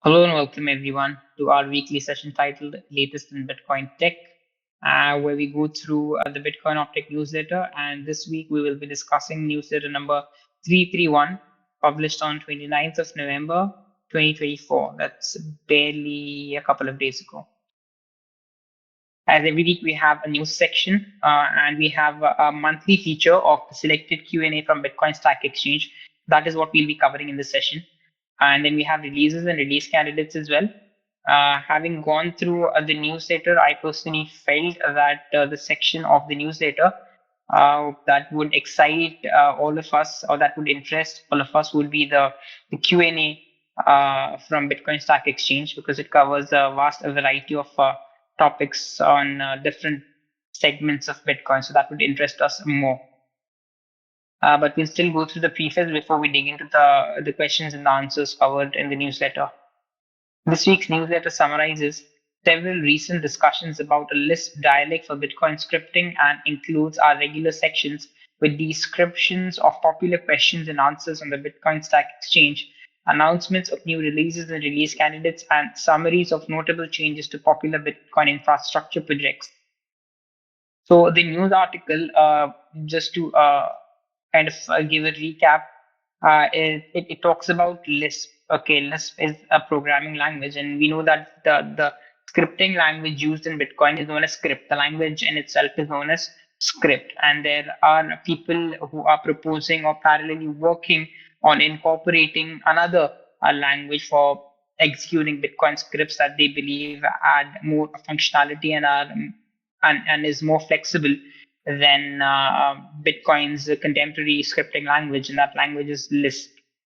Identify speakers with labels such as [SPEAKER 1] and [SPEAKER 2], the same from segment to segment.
[SPEAKER 1] Hello and welcome everyone to our weekly session titled Latest in Bitcoin Tech, where we go through the Bitcoin Optech newsletter. And this week we will be discussing newsletter number 331, published on 29th of November 2024. That's barely a couple of days ago. As every week, we have a news section, and we have a monthly feature of the selected Q&A from Bitcoin Stack Exchange. That is what we'll be covering in this session. And then we have releases and release candidates as well. Having gone through the newsletter, I personally felt that the section of the newsletter that would excite all of us, or that would interest all of us, would be the Q&A from Bitcoin Stack Exchange, because it covers a vast variety of topics on different segments of Bitcoin. So that would interest us more. But we'll still go through the preface before we dig into the questions and the answers covered in the newsletter. This week's newsletter summarizes several recent discussions about a Lisp dialect for Bitcoin scripting and includes our regular sections with descriptions of popular questions and answers on the Bitcoin Stack Exchange, announcements of new releases and release candidates, and summaries of notable changes to popular Bitcoin infrastructure projects. So the news article, just to kind of give a recap, it talks about Lisp. Okay, Lisp is a programming language, and we know that the scripting language used in Bitcoin is known as script. The language in itself is known as script, and there are people who are proposing or parallelly working on incorporating another language for executing Bitcoin scripts that they believe add more functionality and are and is more flexible than Bitcoin's contemporary scripting language, and that language is Lisp.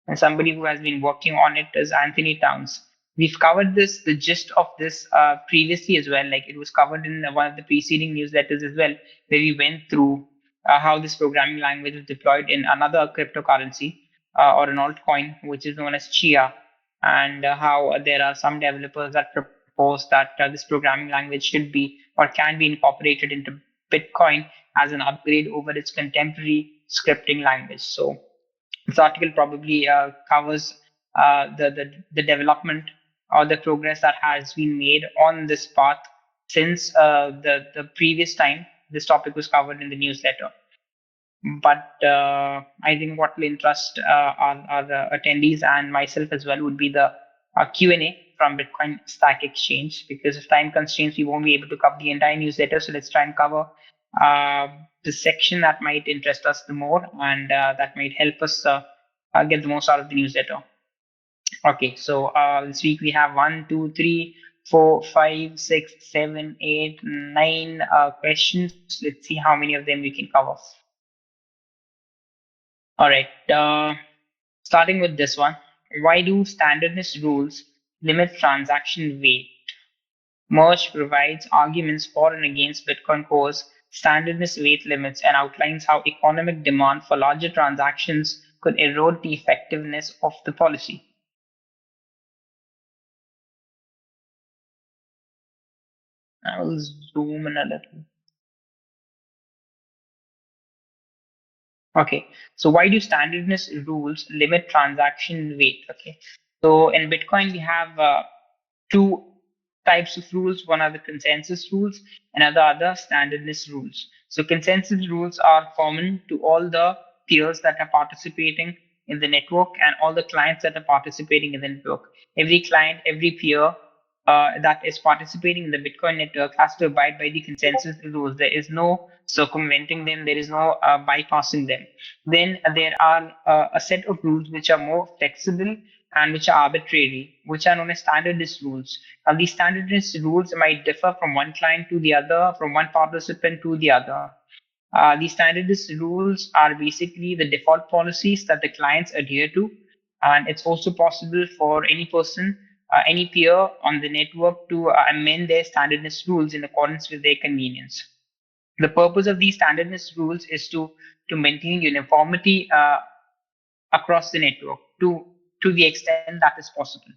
[SPEAKER 1] And somebody who has been working on it is Anthony Towns. We've covered the gist of this previously as well. Like, it was covered in one of the preceding newsletters as well, where we went through how this programming language is deployed in another cryptocurrency or an altcoin, which is known as Chia, and how there are some developers that propose that this programming language should be or can be incorporated into Bitcoin as an upgrade over its contemporary scripting language. So this article probably covers the development or the progress that has been made on this path since the previous time this topic was covered in the newsletter. But I think what will interest our the attendees and myself as well would be the Q&A from Bitcoin Stack Exchange, because of time constraints, we won't be able to cover the entire newsletter. So let's try and cover the section that might interest us the more, and that might help us get the most out of the newsletter. Okay, so this week we have 1, 2, 3, 4, 5, 6, 7, 8, 9 questions. Let's see how many of them we can cover. All right, starting with this one. Why do standardness rules limit transaction weight? Merge provides arguments for and against Bitcoin Core's standardness weight limits and outlines how economic demand for larger transactions could erode the effectiveness of the policy. I will zoom in a little. Okay, so why do standardness rules limit transaction weight? Okay, so in Bitcoin we have two types of rules. One are the consensus rules, and other standardness rules. So consensus rules are common to all the peers that are participating in the network and all the clients that are participating in the network. Every client, every peer that is participating in the Bitcoin network has to abide by the consensus rules. There is no circumventing them. There is no bypassing them. Then there are a set of rules which are more flexible and which are arbitrary, which are known as standardist rules. Now, these standardist rules might differ from one client to the other, from one participant to the other. These standardist rules are basically the default policies that the clients adhere to, and it's also possible for any person, any peer on the network to amend their standardist rules in accordance with their convenience. The purpose of these standardist rules is to maintain uniformity across the network to the extent that is possible.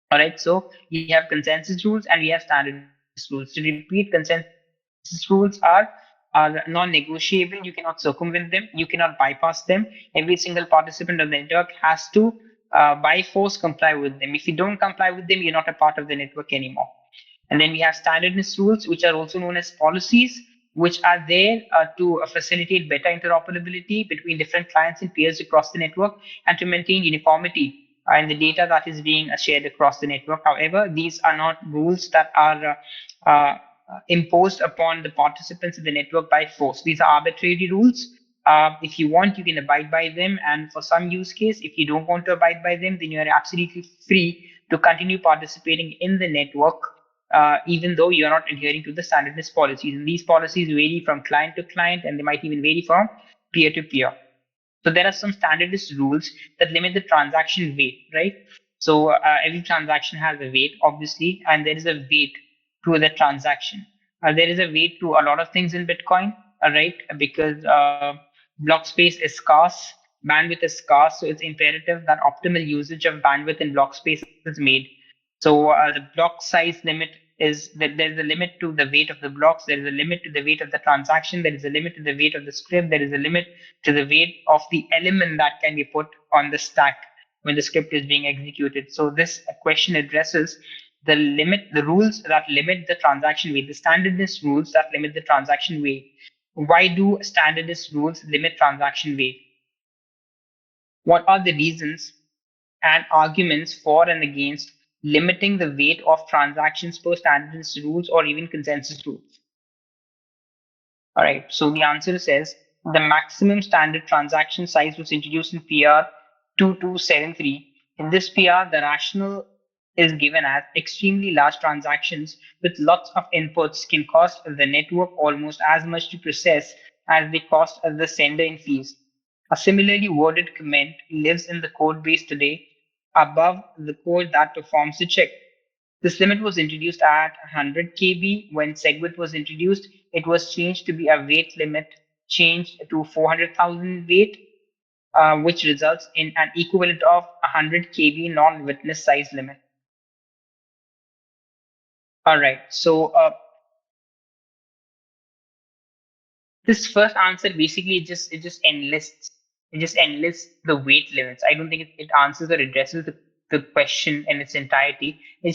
[SPEAKER 1] All right, so we have consensus rules and we have standardist rules. To repeat, consensus rules are non-negotiable. You cannot circumvent them. You cannot bypass them. Every single participant of the network has to by force comply with them. If you don't comply with them, you're not a part of the network anymore. And then we have standardness rules, which are also known as policies, which are there to facilitate better interoperability between different clients and peers across the network and to maintain uniformity in the data that is being shared across the network. However, these are not rules that are imposed upon the participants in the network by force. These are arbitrary rules. If you want, you can abide by them. And for some use case, if you don't want to abide by them, then you are absolutely free to continue participating in the network, even though you're not adhering to the standardness policies. And these policies vary from client to client, and they might even vary from peer to peer. So there are some standardist rules that limit the transaction weight, right? So every transaction has a weight, obviously, and there is a weight to the transaction. There is a weight to a lot of things in Bitcoin, right? Because block space is scarce, bandwidth is scarce, so it's imperative that optimal usage of bandwidth and block space is made. So the block size limit is that there's a limit to the weight of the blocks, there is a limit to the weight of the transaction, there is a limit to the weight of the script, there is a limit to the weight of the element that can be put on the stack when the script is being executed. So this question addresses the rules that limit the transaction weight, the standardness rules that limit the transaction weight. Why do standardness rules limit transaction weight? What are the reasons and arguments for and against limiting the weight of transactions per standardness rules or even consensus rules? All right, so the answer says the maximum standard transaction size was introduced in PR 2273. In this PR, the rationale is given as extremely large transactions with lots of inputs can cost the network almost as much to process as they cost the sender in fees. A similarly worded comment lives in the code base today above the code that performs the check. This limit was introduced at 100 KB. When SegWit was introduced, it was changed to be a weight limit, changed to 400,000 weight, which results in an equivalent of 100 KB non-witness size limit. All right, so this first answer basically it just enlists the weight limits. I don't think it answers or addresses the question in its entirety. It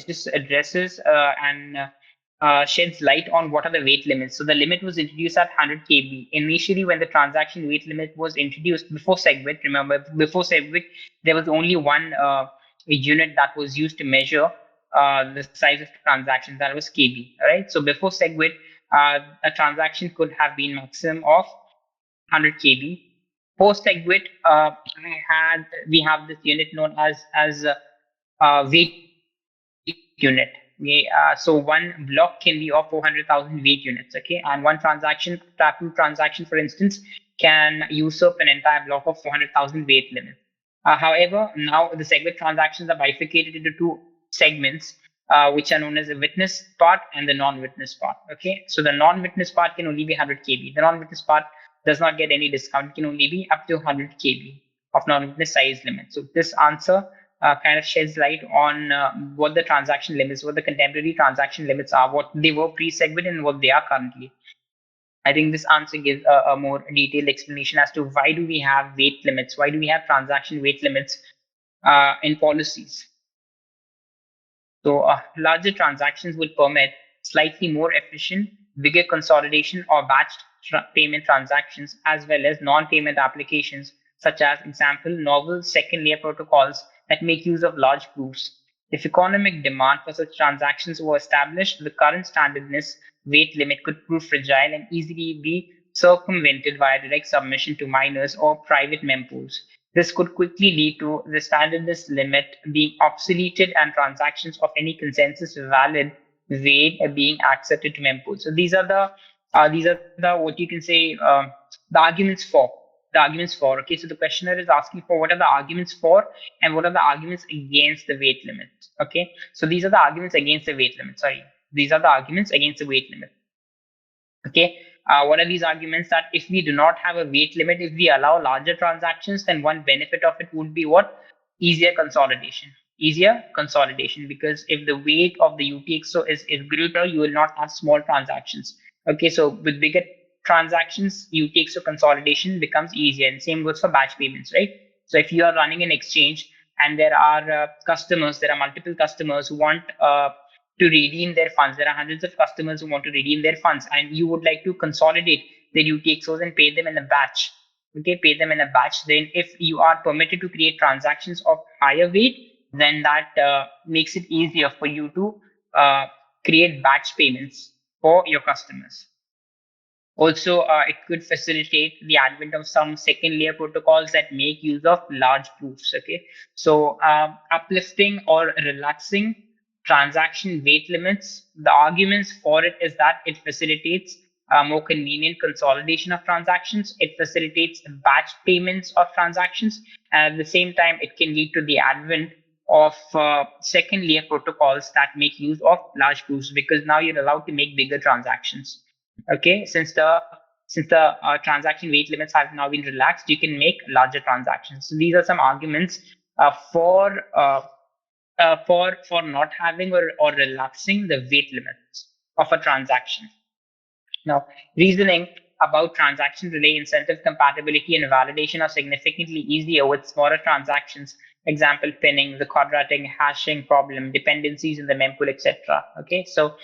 [SPEAKER 1] just addresses and sheds light on what are the weight limits. So the limit was introduced at 100 KB. Initially, when the transaction weight limit was introduced before SegWit, remember before SegWit, there was only one unit that was used to measure the size of transactions, that was KB. All right. So before SegWit, a transaction could have been maximum of 100 KB. Post SegWit, we have this unit known as weight unit. So one block can be of 400,000 weight units. Okay, and one transaction, Tapu transaction, for instance, can usurp an entire block of 400,000 weight limit. However, now the SegWit transactions are bifurcated into two segments, which are known as the witness part and the non-witness part. Okay, so the non-witness part can only be 100 KB. The non-witness part does not get any discount; it can only be up to 100 KB of non-witness size limit. So this answer kind of sheds light on what the transaction limits, what the contemporary transaction limits are, what they were pre-SegWit and what they are currently. I think this answer gives a more detailed explanation as to why do we have weight limits, why do we have transaction weight limits in policies. So larger transactions will permit slightly more efficient, bigger consolidation or batch payment transactions, as well as non-payment applications, such as example, novel second layer protocols that make use of large proofs. If economic demand for such transactions were established, the current standardness weight limit could prove fragile and easily be circumvented via direct submission to miners or private mempools. This could quickly lead to the standardness limit being obsoleted and transactions of any consensus valid weight being accepted to mempool. So these are the what you can say the arguments for. The arguments for. Okay, so the questioner is asking for what are the arguments for and what are the arguments against the weight limit. Okay, so these are the arguments against the weight limit. Sorry, these are the arguments against the weight limit. Okay, what are these arguments? That if we do not have a weight limit, if we allow larger transactions, then one benefit of it would be what? Easier consolidation. Easier consolidation, because if the weight of the UTXO is greater, you will not have small transactions. Okay, so with bigger transactions, UTXO consolidation becomes easier, and same goes for batch payments, right? So if you are running an exchange and there are multiple customers who want to redeem their funds, there are hundreds of customers who want to redeem their funds, and you would like to consolidate their UTXOs and pay them in a batch. Okay, pay them in a batch. Then if you are permitted to create transactions of higher weight, then that makes it easier for you to create batch payments for your customers. Also, it could facilitate the advent of some second layer protocols that make use of large proofs. Okay, so uplifting or relaxing transaction weight limits. The arguments for it is that it facilitates more convenient consolidation of transactions. It facilitates batch payments of transactions, and at the same time, it can lead to the advent of second layer protocols that make use of large proofs, because now you're allowed to make bigger transactions. Okay, since the transaction weight limits have now been relaxed, you can make larger transactions. So these are some arguments for not having or relaxing the weight limits of a transaction. Now, reasoning about transaction relay incentive compatibility and validation are significantly easier with smaller transactions. Example, pinning, the quadratic hashing problem, dependencies in the mempool, etc. Okay, so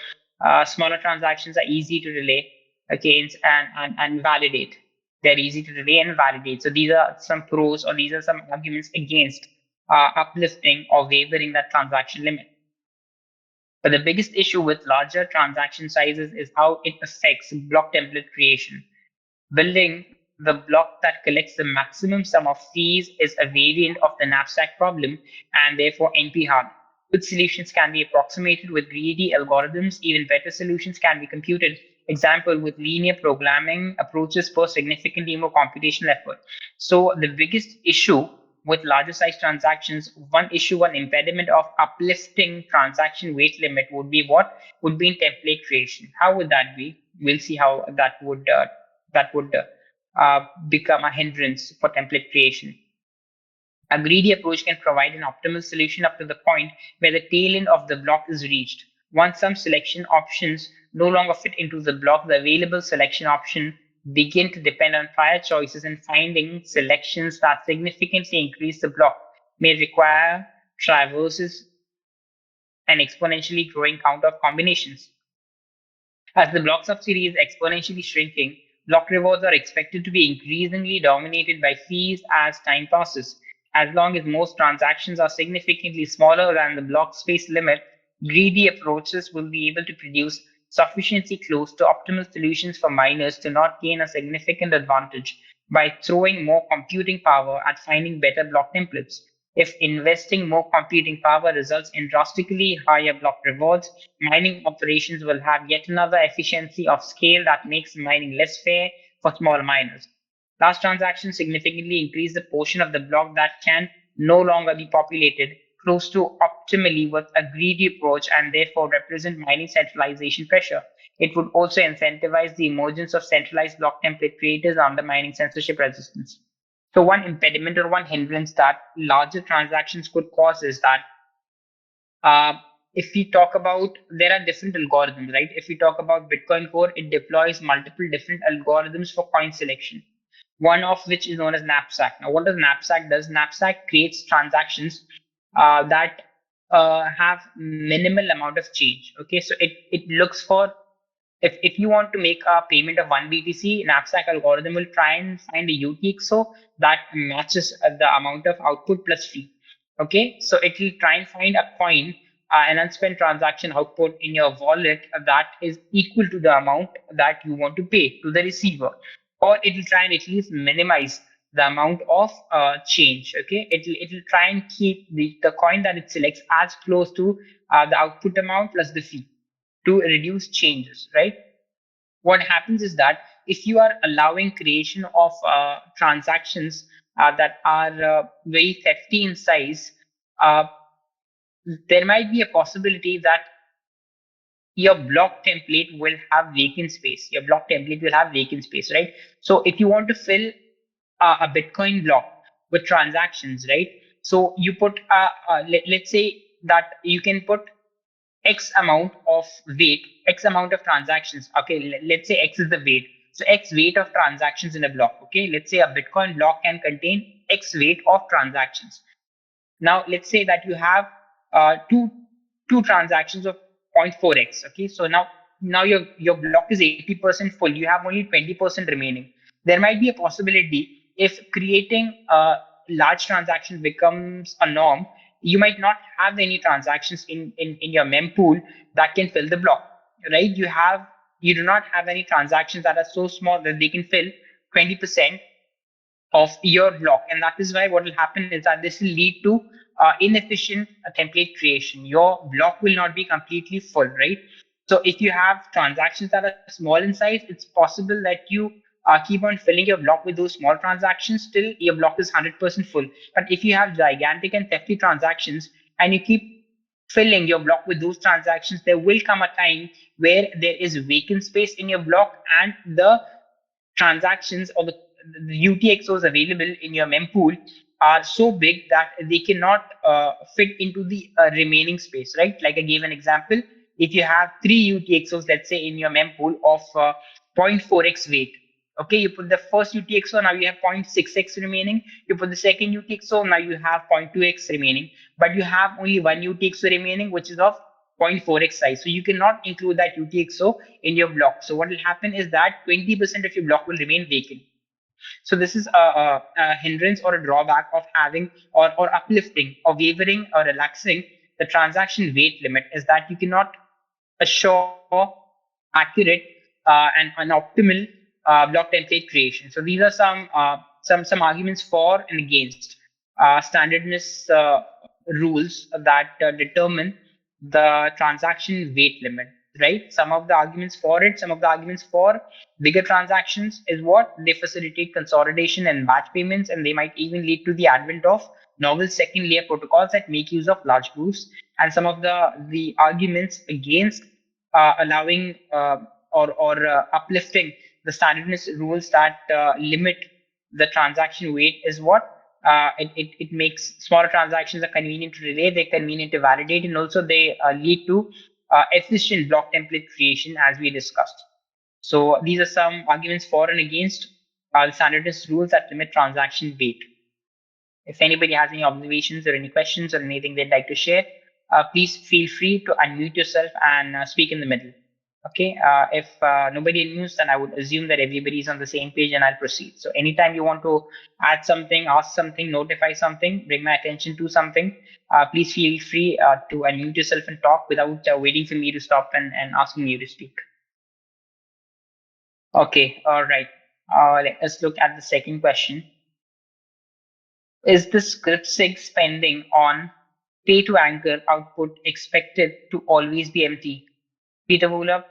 [SPEAKER 1] smaller transactions are easy to relay, okay, and validate. They're easy to relay and validate. So these are some pros, or these are some arguments against uplifting or waiving that transaction limit. But the biggest issue with larger transaction sizes is how it affects block template creation. Building the block that collects the maximum sum of fees is a variant of the knapsack problem and therefore NP hard. Good solutions can be approximated with greedy algorithms. Even better solutions can be computed. Example, with linear programming approaches for significantly more computational effort. So the biggest issue with larger size transactions, one impediment of uplifting transaction weight limit would be what? Would be in template creation. How would that be? We'll see how that would become a hindrance for template creation. A greedy approach can provide an optimal solution up to the point where the tail end of the block is reached. Once some selection options no longer fit into the block, the available selection option begin to depend on prior choices, and finding selections that significantly increase the block may require traverses an exponentially growing count of combinations. As the block subsidy is exponentially shrinking, block rewards are expected to be increasingly dominated by fees as time passes. As long as most transactions are significantly smaller than the block space limit, greedy approaches will be able to produce sufficiently close to optimal solutions for miners to not gain a significant advantage by throwing more computing power at finding better block templates. If investing more computing power results in drastically higher block rewards, mining operations will have yet another efficiency of scale that makes mining less fair for small miners. Last transactions significantly increase the portion of the block that can no longer be populated close to optimally with a greedy approach, and therefore represent mining centralization pressure. It would also incentivize the emergence of centralized block template creators undermining censorship resistance. So one impediment or one hindrance that larger transactions could cause is that uh, if we talk about, there are different algorithms, right? If we talk about Bitcoin Core, it deploys multiple different algorithms for coin selection. One of which is known as knapsack. Now, what does knapsack does? Knapsack creates transactions that have minimal amount of change. Okay, so it looks for, if you want to make a payment of 1 BTC, knapsack algorithm will try and find a UTXO that matches the amount of output plus fee. Okay, so it will try and find a coin, an unspent transaction output in your wallet that is equal to the amount that you want to pay to the receiver, or it will try and at least minimize the amount of change. Okay, it will try and keep the coin that it selects as close to the output amount plus the fee to reduce changes, right? What happens is that if you are allowing creation of transactions that are very hefty in size, uh, there might be a possibility that your block template will have vacant space. Your block template will have vacant space, right? So if you want to fill a Bitcoin block with transactions, right? So you put, let's say that you can put X amount of weight, X amount of transactions. Okay, let's say X is the weight. So X weight of transactions in a block. Okay, let's say a Bitcoin block can contain x weight of transactions. Now, let's say that you have two transactions of 0.4x. Okay, so now your block is 80% full. You have only 20% remaining. There might be a possibility if creating a large transaction becomes a norm, you might not have any transactions in your mempool that can fill the block, right? You do not have any transactions that are so small that they can fill 20% of your block. And that is why what will happen is that this will lead to inefficient template creation. Your block will not be completely full, right? So if you have transactions that are small in size, it's possible that you keep on filling your block with those small transactions till your block is 100% full. But if you have gigantic and hefty transactions and you keep filling your block with those transactions, there will come a time where there is vacant space in your block and the transactions or the UTXOs available in your mempool are so big that they cannot fit into the remaining space, right? Like I gave an example. If you have three UTXOs, let's say in your mempool of 0.4x weight, okay, you put the first UTXO, now you have 0.6x remaining. You put the second UTXO, now you have 0.2x remaining, but you have only one UTXO remaining, which is of 0.4x size. So you cannot include that UTXO in your block. So what will happen is that 20% of your block will remain vacant. So this is a hindrance or a drawback of having or uplifting or waiving or relaxing the transaction weight limit, is that you cannot assure accurate and an optimal block template creation. So these are some arguments for and against standardness rules that determine the transaction weight limit, right? Some of the arguments for it, some of the arguments for bigger transactions is what they facilitate consolidation and batch payments, and they might even lead to the advent of novel second layer protocols that make use of large proofs. And some of the arguments against allowing or uplifting the standardness rules that limit the transaction weight is what it makes smaller transactions are convenient to relay, they're convenient to validate, and also they lead to efficient block template creation, as we discussed. So these are some arguments for and against the standardness rules that limit transaction weight. If anybody has any observations or any questions or anything they'd like to share, please feel free to unmute yourself and speak in the middle. Okay, if nobody unmutes, then I would assume that everybody is on the same page and I'll proceed. So anytime you want to add something, ask something, notify something, bring my attention to something, please feel free to unmute yourself and talk without waiting for me to stop and asking you to speak. Okay, all right. Let us look at the second question. Is the scriptSig spending on pay-to-anchor output expected to always be empty? Peter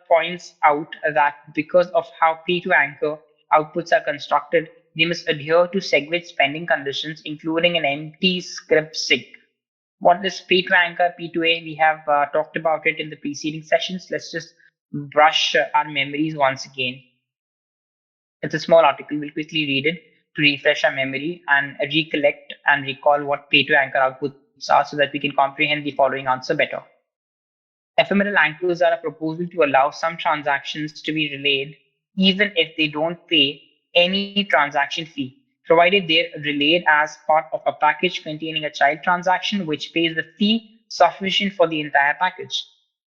[SPEAKER 1] points out that because of how pay-to-anchor outputs are constructed, they must adhere to SegWit spending conditions, including an empty scriptSig. What is pay-to-anchor, P2A? We have talked about it in the preceding sessions. Let's just brush our memories once again. It's a small article. We'll quickly read it to refresh our memory and recollect and recall what pay-to-anchor outputs are so that we can comprehend the following answer better. Ephemeral anchors are a proposal to allow some transactions to be relayed even if they don't pay any transaction fee, provided they're relayed as part of a package containing a child transaction which pays the fee sufficient for the entire package.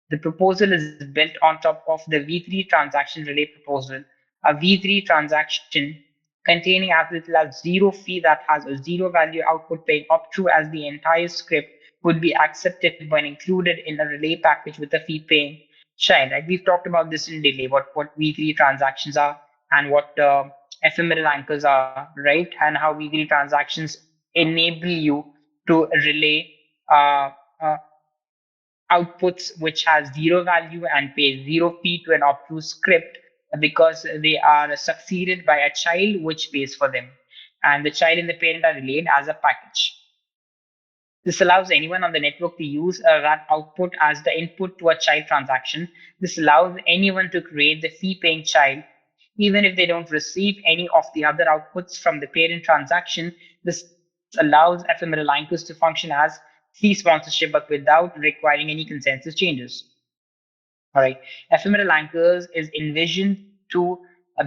[SPEAKER 1] The proposal is built on top of the V3 transaction relay proposal, a V3 transaction containing as little as zero fee that has a zero value output paying up to as the entire script would be accepted when included in a relay package with a fee paying child. Right? We've talked about this in delay, what V3 transactions are and what ephemeral anchors are, right? And how V3 transactions enable you to relay uh, outputs which has zero value and pay zero fee to an obtuse script because they are succeeded by a child which pays for them. And the child and the parent are relayed as a package. This allows anyone on the network to use that output as the input to a child transaction. This allows anyone to create the fee paying child, even if they don't receive any of the other outputs from the parent transaction. This allows ephemeral anchors to function as fee sponsorship, but without requiring any consensus changes. All right. Ephemeral anchors is envisioned to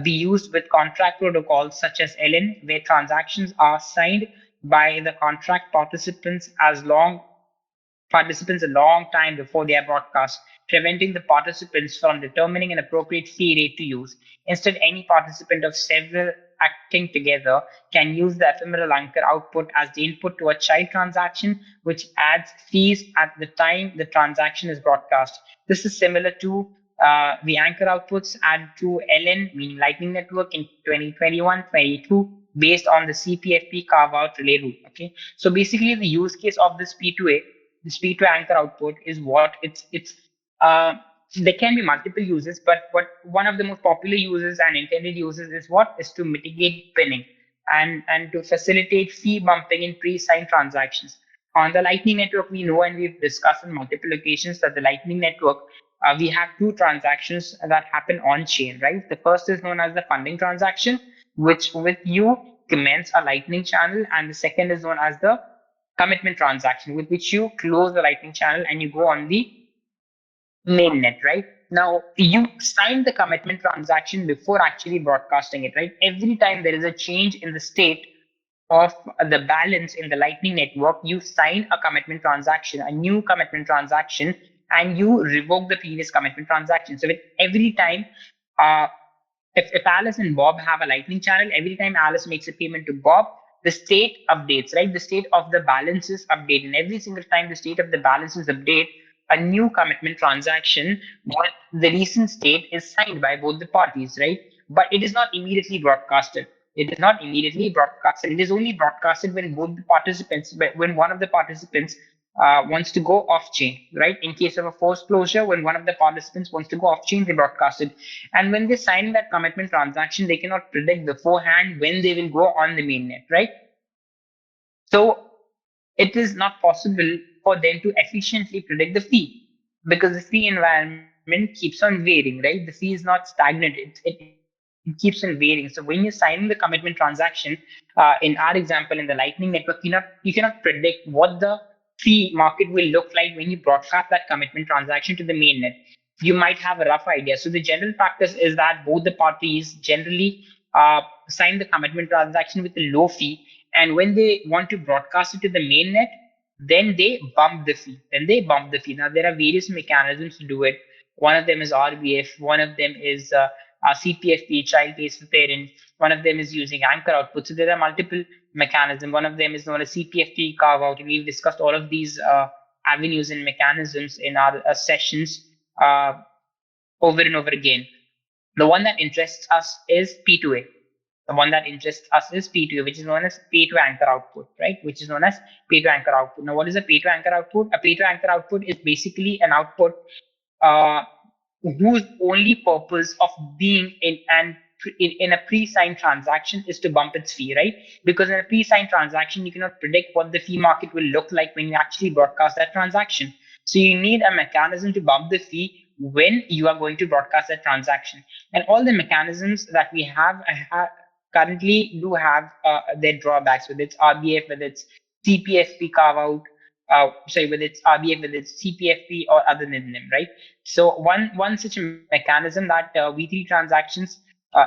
[SPEAKER 1] be used with contract protocols such as LN, where transactions are signed by the contract participants a long time before they are broadcast, preventing the participants from determining an appropriate fee rate to use. Instead, any participant of several acting together can use the ephemeral anchor output as the input to a child transaction, which adds fees at the time the transaction is broadcast. This is similar to the anchor outputs added to LN, meaning Lightning Network, in 2021-22, based on the CPFP carve-out relay rule. Okay, so basically the use case of this P2A, the speed to anchor output, is what uh, there can be multiple uses, but what one of the most popular uses and intended uses is what is to mitigate pinning and to facilitate fee bumping in pre-signed transactions. On the Lightning Network, we know and we've discussed on multiple occasions that the Lightning Network, we have two transactions that happen on chain, right? The first is known as the funding transaction, which with you commence a Lightning channel, and the second is known as the commitment transaction, with which you close the Lightning channel and you go on the mainnet, right? Now, you sign the commitment transaction before actually broadcasting it, right? Every time there is a change in the state of the balance in the Lightning Network, you sign a commitment transaction, a new commitment transaction, and you revoke the previous commitment transaction. So with every time, uh, if Alice and Bob have a Lightning channel, every time Alice makes a payment to Bob, the state updates, right? The state of the balances update. And every single time the state of the balances update, a new commitment transaction with the recent state is signed by both the parties, right? But it is not immediately broadcasted. It is not immediately broadcasted. It is only broadcasted when both the participants, when one of the participants wants to go off chain, right? In case of a forced closure, when one of the participants wants to go off chain, they broadcast it. And when they sign that commitment transaction, they cannot predict beforehand when they will go on the mainnet, right? So it is not possible for them to efficiently predict the fee because the fee environment keeps on varying, right? The fee is not stagnant, it keeps on varying. So when you're signing the commitment transaction, in our example in the Lightning Network, you cannot predict what the fee market will look like when you broadcast that commitment transaction to the mainnet. You might have a rough idea. So the general practice is that both the parties generally sign the commitment transaction with a low fee, and when they want to broadcast it to the mainnet, then they bump the fee. Now there are various mechanisms to do it. One of them is RBF. One of them is CPFP, child pays for parent. One of them is using anchor output. So there are multiple mechanisms. One of them is known as CPFP carve out, and we've discussed all of these avenues and mechanisms in our sessions uh, over and over again. The one that interests us is P2A. The one that interests us is P2A, which is known as pay to anchor output, right? Which is known as pay to anchor output. Now, what is a pay to anchor output? A pay to anchor output is basically an output uh, whose only purpose of being in a pre-signed transaction is to bump its fee, right? Because in a pre-signed transaction, you cannot predict what the fee market will look like when you actually broadcast that transaction. So you need a mechanism to bump the fee when you are going to broadcast that transaction. And all the mechanisms that we have currently do have their drawbacks, whether it's RBF, whether it's CPFP carve out, whether it's RBF, whether it's CPFP or other than them, right? So one such mechanism that V3 transactions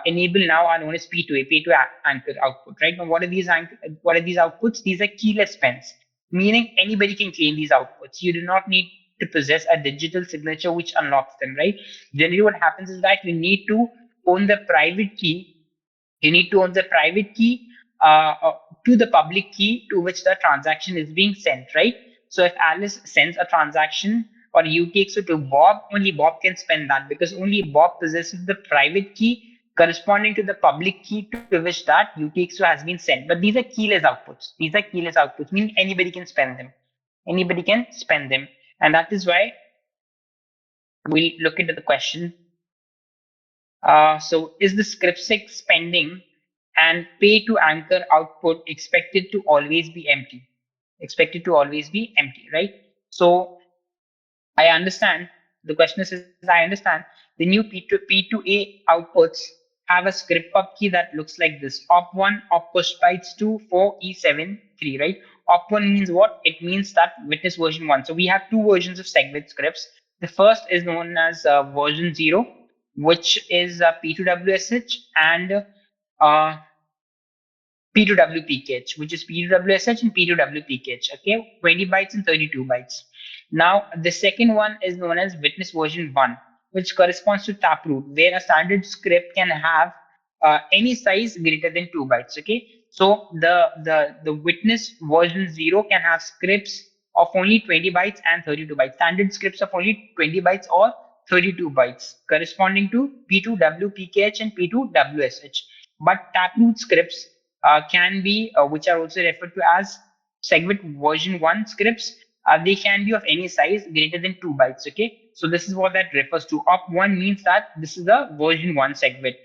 [SPEAKER 1] enable now are known as P2A, pay to anchor output, right? Now, what are these outputs? These are keyless pens, meaning anybody can claim these outputs. You do not need to possess a digital signature which unlocks them, right? Generally, what happens is that you need to own the private key you need to own the private key to the public key to which the transaction is being sent, right? So if Alice sends a transaction or UTXO to Bob, only Bob can spend that because only Bob possesses the private key corresponding to the public key to which that UTXO has been sent. But these are keyless outputs. Meaning anybody can spend them. Anybody can spend them. And that is why we look into the question. So is the scriptSig spending and pay to anchor output expected to always be empty? Expected to always be empty, right? So I understand. The question is I understand the new P2A outputs have a script pub key that looks like this. Op1, op push bytes 2, 4, E7, 3, right? Op1 means what? It means that witness version 1. So we have two versions of SegWit scripts. The first is known as version 0, which is P2WSH, and P2W which is P2WSH and P2W okay, 20 bytes and 32 bytes. Now, the second one is known as witness version 1, which corresponds to taproot, where a standard script can have any size greater than 2 bytes. Okay, so the witness version 0 can have scripts of only 20 bytes and 32 bytes. Standard scripts of only 20 bytes or 32 bytes, corresponding to P2W and P2WSH. But taproot scripts can be, which are also referred to as SegWit version 1 scripts. They can be of any size greater than 2 bytes. Okay, so this is what that refers to. Op1 means that this is a version 1 SegWit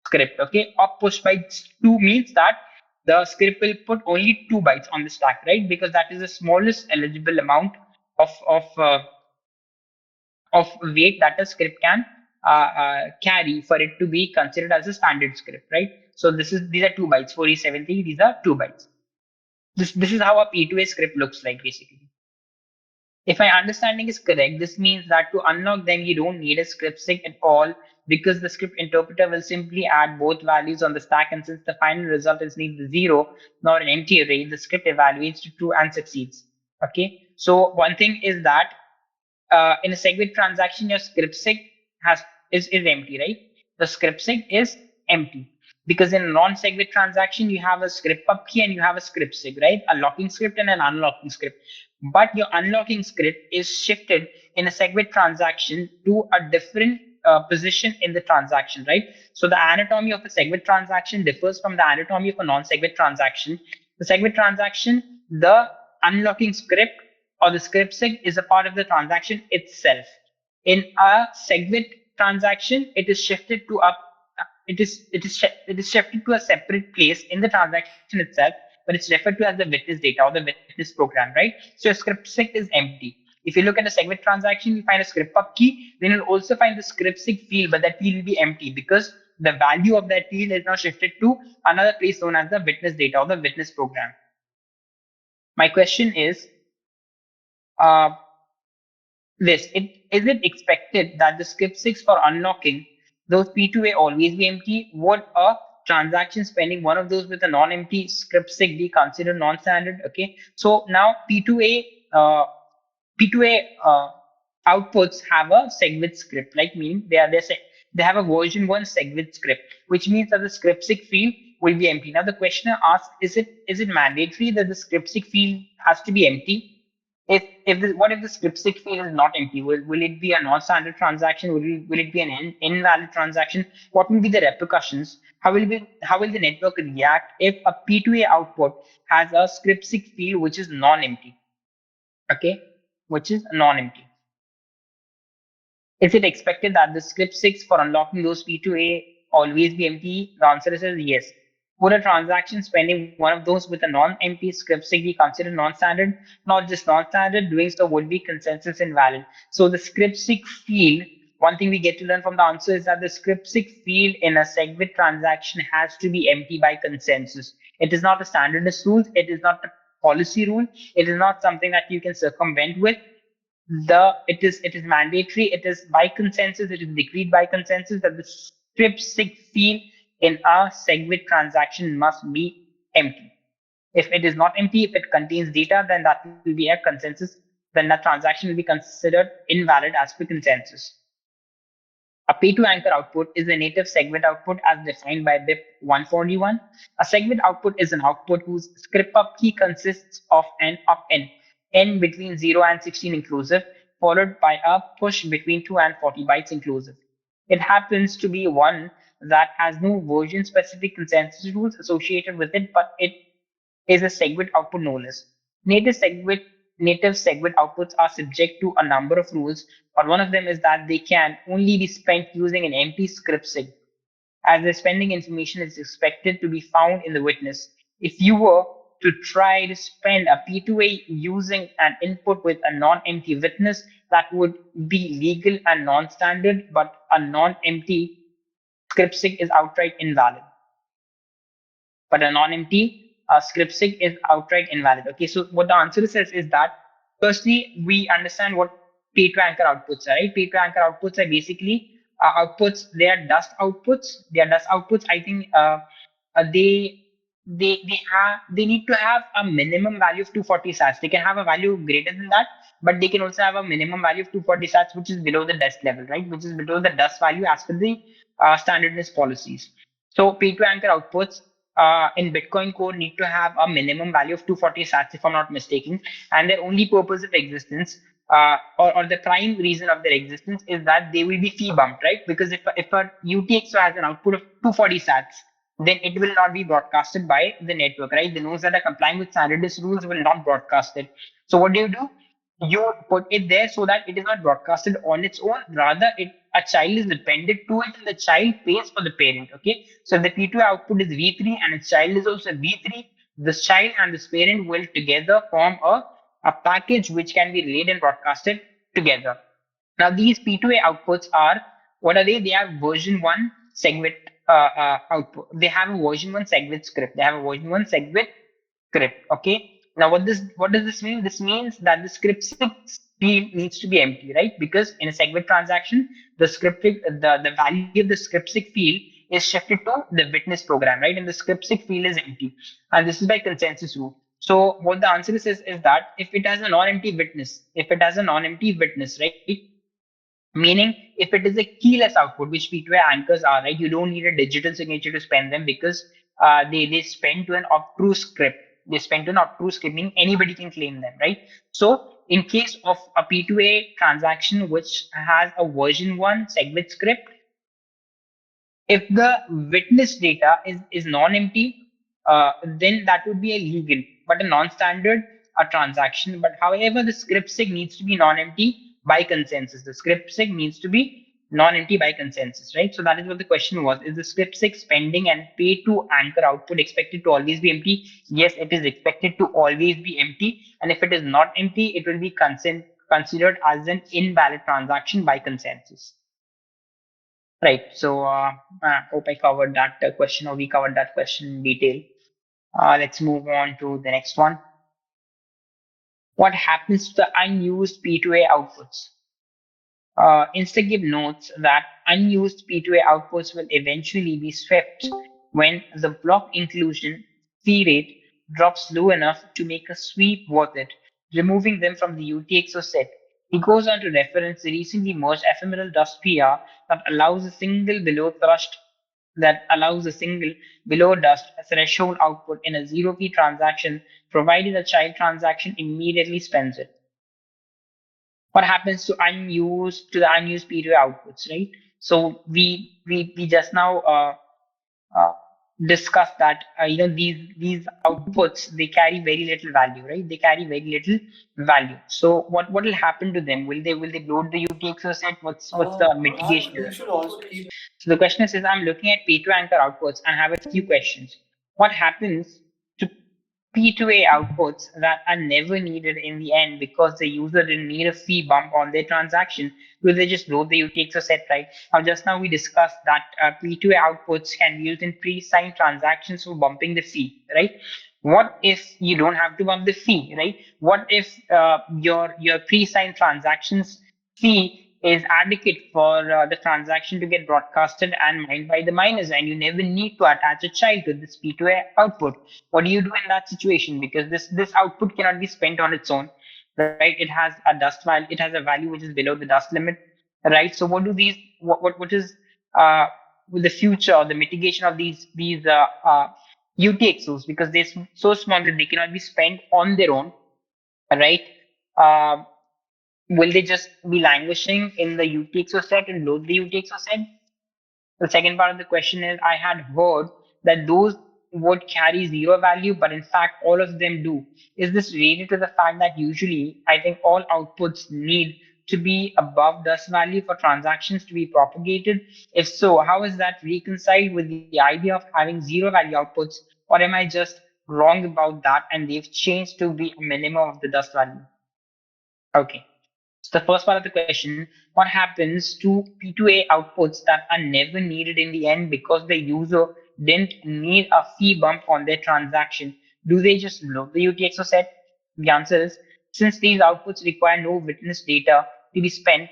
[SPEAKER 1] script. Okay, op push bytes 2 means that the script will put only 2 bytes on the stack, right? Because that is the smallest eligible amount of weight that a script can carry for it to be considered as a standard script, right? So these are 2 bytes, 4E70, these are 2 bytes. This is how a P2A script looks like basically. If my understanding is correct, this means that to unlock them, you don't need a scriptSig at all because the script interpreter will simply add both values on the stack, and since the final result is neither 0 nor an empty array, the script evaluates to true and succeeds. Okay, so one thing is that in a SegWit transaction, your scriptSig is empty, right? The scriptSig is empty because in a non-SegWit transaction, you have a script pub key and you have a scriptSig, right? A locking script and an unlocking script. But your unlocking script is shifted in a SegWit transaction to a different position in the transaction, right? So the anatomy of a SegWit transaction differs from the anatomy of a non-SegWit transaction. The SegWit transaction, the unlocking script or the scriptSig is a part of the transaction itself. In a SegWit transaction, it is shifted to a shifted to a separate place in the transaction itself, but it's referred to as the witness data or the witness program, right? So your scriptSig is empty. If you look at a SegWit transaction, you find a script pub key, then you'll also find the scriptSig field, but that field will be empty because the value of that field is now shifted to another place known as the witness data or the witness program. My question is, uh, is it expected that the scriptSigs for unlocking those P2A always be empty? Would a transaction spending one of those with a non-empty scriptSig be considered non-standard? Okay, so now P2A outputs have a SegWit script, like meaning they have a version 1 SegWit script, which means that the scriptSig field will be empty. Now the questioner asks, is it mandatory that the scriptSig field has to be empty? What if the scriptSig field is not empty? Will it be a non-standard transaction? Will it be an invalid transaction? What will be the repercussions? How will the network react if a P2A output has a scriptSig field which is non-empty? Okay, which is non-empty. Is it expected that the scriptSigs for unlocking those P2A always be empty? The answer is yes. Would a transaction spending one of those with a non-empty scriptSig be considered non-standard? Not just non-standard, doing so would be consensus invalid. So the scriptSig field, one thing we get to learn from the answer is that the scriptSig field in a SegWit transaction has to be empty by consensus. It is not a standardness rule. It is not a policy rule. It is not something that you can circumvent with. It is mandatory. It is by consensus. It is decreed by consensus that the scriptSig field in a SegWit transaction must be empty. If it is not empty, if it contains data, then that will be a consensus. Then that transaction will be considered invalid as per consensus. A payToanchor output is a native SegWit output as defined by BIP 141. A SegWit output is an output whose script pub key consists of an of n between 0 and 16 inclusive, followed by a push between 2 and 40 bytes inclusive. It happens to be one that has no version specific consensus rules associated with it, but it is a SegWit output no less. Native SegWit outputs are subject to a number of rules, but one of them is that they can only be spent using an empty scriptSig, as the spending information is expected to be found in the witness. If you were to try to spend a P2A using an input with a non-empty witness, that would be legal and non-standard, but a non-empty scriptSig is outright invalid. But a non-empty scriptSig is outright invalid. Okay, so what the answer says is that firstly, we understand what payToanchor outputs are, right? payToanchor outputs are basically outputs, they are dust outputs. They are dust outputs. I think they they need to have a minimum value of 240 sats. They can have a value greater than that, but they can also have a minimum value of 240 sats, which is below the dust level, right? Which is below the dust value as per the standardness policies. So pay-to-anchor outputs in Bitcoin Core need to have a minimum value of 240 sats, if I'm not mistaken, and their only purpose of existence, or the prime reason of their existence, is that they will be fee bumped, right? Because if a UTXO has an output of 240 sats, then it will not be broadcasted by the network, right? The nodes that are complying with standardist rules will not broadcast it. So what do? You put it there so that it is not broadcasted on its own. Rather, a child is dependent to it, and the child pays for the parent. Okay. So if the P2 output is V3 and its child is also V3, this child and this parent will together form a package which can be relayed and broadcasted together. Now, these P2A outputs are, what are they? They are version 1 SegWit output. They have a version 1 SegWit script. They have a version 1 SegWit script. Okay. Now, what does this mean? This means that the scriptSig field needs to be empty, right? Because in a SegWit transaction, the value of the scriptSig field is shifted to the witness program, right? And the scriptSig field is empty. And this is by consensus rule. So what the answer is that if it has a non-empty witness, right? Meaning, if it is a keyless output, which P2A anchors are, right, you don't need a digital signature to spend them because they spend to an obtruse script. They spend to an obtruse script, meaning anybody can claim them, right? So, in case of a P2A transaction which has a version 1 SegWit script, if the witness data is non-empty, then that would be a legal, but a non-standard a transaction. But however, the script sig needs to be non-empty by consensus. The script sig needs to be non-empty by consensus, right? So that is what the question was. Is the script sig spending and pay to anchor output expected to always be empty? Yes, it is expected to always be empty. And if it is not empty, it will be considered as an invalid transaction by consensus. Right. So, hope I covered that question, or we covered that question in detail. Let's move on to the next one. What happens to the unused P2A outputs? Instagib notes that unused P2A outputs will eventually be swept when the block inclusion fee rate drops low enough to make a sweep worth it, removing them from the UTXO set. He goes on to reference the recently merged ephemeral dust PR that allows a single below dust threshold output in a zero key transaction, provided a child transaction immediately spends it. What happens to the unused P2A outputs, right? So we just now uh, discussed that these outputs, they carry very little value, right? They carry very little value. So what will happen to them? Will they load the UTXO set? What's the mitigation to
[SPEAKER 2] And
[SPEAKER 1] them?
[SPEAKER 2] we should also keep.
[SPEAKER 1] So the question is, I'm looking at P2 anchor outputs and have a few questions. What happens to P2A outputs that are never needed in the end because the user didn't need a fee bump on their transaction? Will they just load the UTXO set, right? Now, just now we discussed that P2A outputs can be used in pre-signed transactions for bumping the fee, right? What if you don't have to bump the fee, right? What if your pre-signed transactions fee is adequate for the transaction to get broadcasted and mined by the miners, and you never need to attach a child to this P2A output? What do you do in that situation? Because this output cannot be spent on its own, right? It has a dust value. It has a value which is below the dust limit, right? So what is uh, the future or the mitigation of these UTXOs, because they're so small that they cannot be spent on their own, right? Um, will they just be languishing in the UTXO set and load the UTXO set? The second part of the question is, I had heard that those would carry zero value, but in fact, all of them do. Is this related to the fact that usually I think all outputs need to be above dust value for transactions to be propagated? If so, how is that reconciled with the idea of having zero value outputs? Or am I just wrong about that and they've changed to be a minimum of the dust value? Okay. So the first part of the question, what happens to P2A outputs that are never needed in the end because the user didn't need a fee bump on their transaction? Do they just load the UTXO set? The answer is, since these outputs require no witness data to be spent,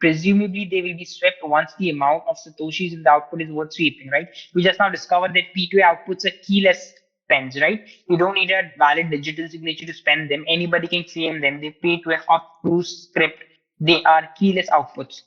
[SPEAKER 1] presumably they will be swept once the amount of satoshis in the output is worth sweeping, right? We just now discovered that P2A outputs are keyless spends, right? You don't need a valid digital signature to spend them. Anybody can claim them. They pay to a hot proof script. They are keyless outputs.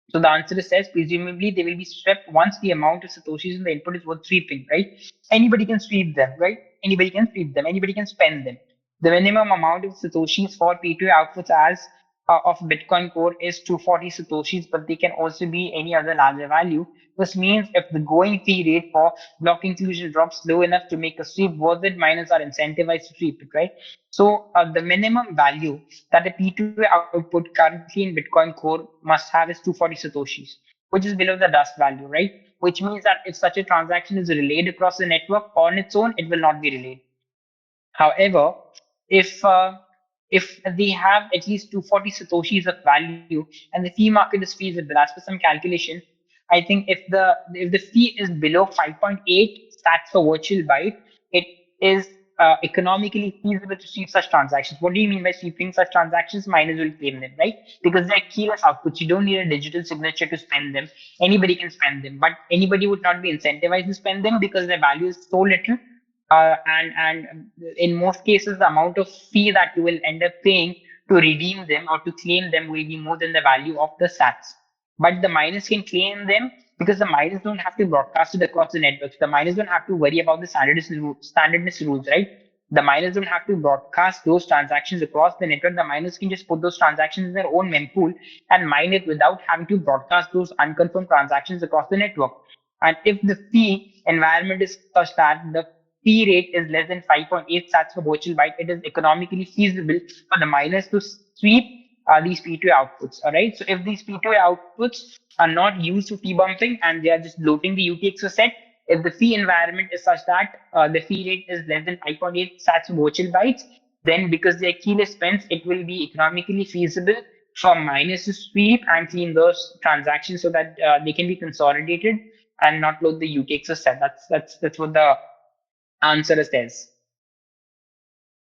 [SPEAKER 1] So the answer is says presumably they will be swept once the amount of satoshis in the input is worth sweeping, right? Anybody can sweep them, right? Anybody can sweep them. Anybody can spend them. The minimum amount of satoshis for P2A outputs as of Bitcoin Core is 240 satoshis, but they can also be any other larger value. This means if the going fee rate for block inclusion drops low enough to make a sweep worth it, miners are incentivized to sweep it, right? So the minimum value that a P2A output currently in Bitcoin Core must have is 240 satoshis, which is below the dust value, right? Which means that if such a transaction is relayed across the network on its own, it will not be relayed. However, if uh, if they have at least 240 satoshis of value and the fee market is feasible as per some calculation, I think if the fee is below 5.8 sats per virtual byte, it is economically feasible to sweep such transactions. What do you mean by sweeping such transactions? Miners will claim them, right? Because they're keyless outputs. You don't need a digital signature to spend them. Anybody can spend them, but anybody would not be incentivized to spend them because their value is so little and in most cases the amount of fee that you will end up paying to redeem them or to claim them will be more than the value of the sats. But the miners can claim them because the miners don't have to broadcast it across the networks. The miners don't have to worry about the standardness rules, right? The miners don't have to broadcast those transactions across the network. The miners can just put those transactions in their own mempool and mine it without having to broadcast those unconfirmed transactions across the network. And if the fee environment is such that the fee rate is less than 5.8 sats per virtual byte, it is economically feasible for the miners to sweep these P2A outputs. All right. So if these P2A outputs are not used for fee bumping and they are just loading the UTXO set, if the fee environment is such that the fee rate is less than 5.8 sats per virtual bytes, then because they are keyless spends, it will be economically feasible for miners to sweep and clean those transactions so that they can be consolidated and not load the UTXO set. That's what the answer is this.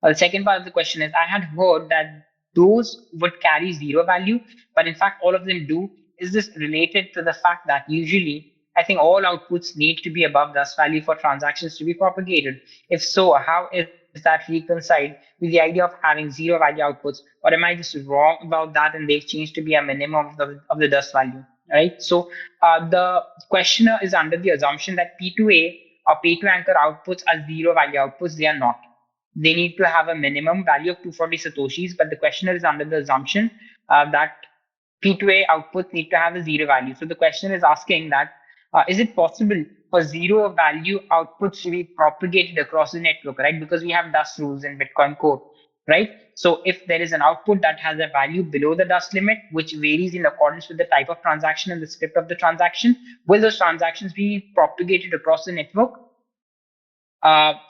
[SPEAKER 1] The second part of the question is I had heard that those would carry zero value, but in fact, all of them do. Is this related to the fact that usually I think all outputs need to be above this value for transactions to be propagated? If so, how is that reconciled with the idea of having zero value outputs? Or am I just wrong about that and they've changed to be a minimum of the dust value? Right. So the questioner is under the assumption that P2A or pay-to-anchor outputs are zero value outputs. They are not. They need to have a minimum value of 240 satoshis, but the questioner is under the assumption that P2A outputs need to have a zero value. So the question is asking that is it possible for zero value outputs to be propagated across the network, right? Because we have dust rules in Bitcoin Core, right? So if there is an output that has a value below the dust limit, which varies in accordance with the type of transaction and the script of the transaction, will those transactions be propagated across the network?